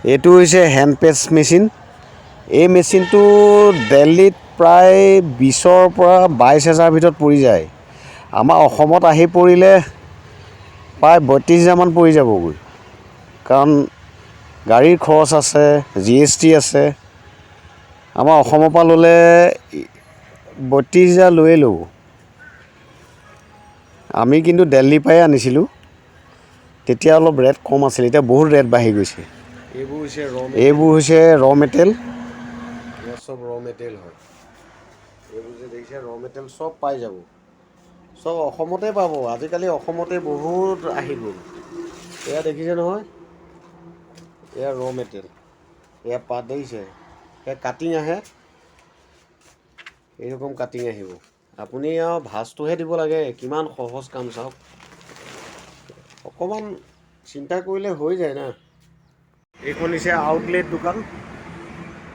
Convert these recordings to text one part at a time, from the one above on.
এইটো হৈছে hand press machine. এই মেচিনটো দিল্লীত প্ৰায় 20,000 পৰা 22,000 ভিতৰত পৰি যায়। আমাৰ অসমত আহি পৰিলে প্ৰায় 32,000 মান পৰি যাবগৈ, কাৰণ গাড়ীৰ খৰচ আছে, GST আছে। আমাৰ অসমৰ পৰা ল'লে 32,000 লৈয়ে ল'ব। আমি কিন্তু দিল্লীৰ পৰাই আনিছিলোঁ, তেতিয়া অলপ ৰেট কম আছিল, এতিয়া বহুত ৰেট বাঢ়ি গৈছে। এইবোৰ হৈছে ৰ মেটেৰিয়েল। এয়া চব ৰ মেটেৰিয়েল হয়। এইবোৰ যে দেখিছে ৰ মেটেৰিয়েল চব পাই যাব, চব অসমতে পাব। আজিকালি অসমতে বহুত আহি গ'ল। এয়া দেখিছে নহয়, এয়া ৰ মেটেৰিয়েল। এয়া পাত দেখিছে, এয়া কাটিং আহে, এইৰকম কাটিং আহিব। আপুনি আৰু ভাঁজটোহে দিব লাগে, কিমান সহজ কাম চাওক। অকণমান চিন্তা কৰিলে হৈ যায় না। এইখন হৈছে আউটলেট দোকান।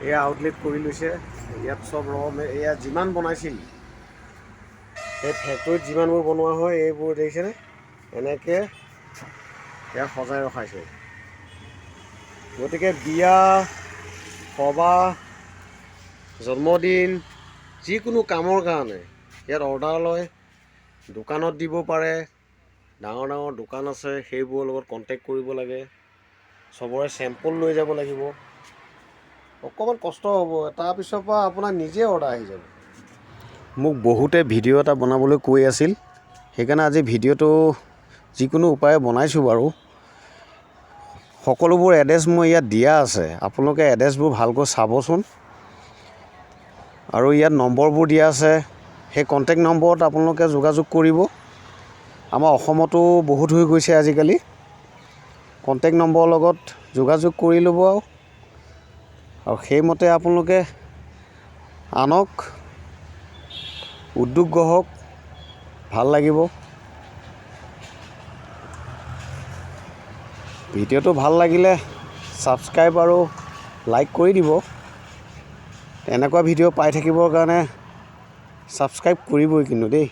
এয়া আউটলেট কৰি লৈছে। ইয়াত চব এয়া যিমান বনাইছিল, এই ফেক্টৰীত যিমানবোৰ বনোৱা হয়, এইবোৰ দেখিছেনে এনেকৈ ইয়াত সজাই ৰখাইছে। গতিকে বিয়া, সবাহ, জন্মদিন, যিকোনো কামৰ কাৰণে ইয়াত অৰ্ডাৰ লয়, দোকানত দিব পাৰে। ডাঙৰ ডাঙৰ দোকান আছে, সেইবোৰৰ লগত কণ্টেক্ট কৰিব লাগে। চবৰে চেম্পল লৈ যাব লাগিব। অকণমান কষ্ট হ'ব, তাৰপিছৰ পৰা আপোনাৰ নিজে অৰ্ডাৰ আহি যাব। মোক বহুতে ভিডিঅ' এটা বনাবলৈ কৈ আছিল, সেইকাৰণে আজি ভিডিঅ'টো যিকোনো উপায়ে বনাইছোঁ বাৰু। সকলোবোৰ এড্ৰেছ মই ইয়াত দিয়া আছে, আপোনালোকে এড্ৰেছবোৰ ভালকৈ চাবচোন। আৰু ইয়াত নম্বৰবোৰ দিয়া আছে, সেই কণ্টেক্ট নম্বৰত আপোনালোকে যোগাযোগ কৰিব। আমাৰ অসমতো বহুত হৈ গৈছে আজিকালি। কণ্টেক্ট নম্বৰৰ লগত যোগাযোগ কৰি ল'ব আৰু সেইমতে আপোনালোকে আনক, উদ্যোগ গ্ৰহক, ভাল লাগিব। ভিডিঅ'টো ভাল লাগিলে ছাবস্ক্ৰাইব আৰু লাইক কৰি দিব। এনেকুৱা ভিডিঅ' পাই থাকিবৰ কাৰণে ছাবস্ক্ৰাইব কৰিবই কিন্তু দেই।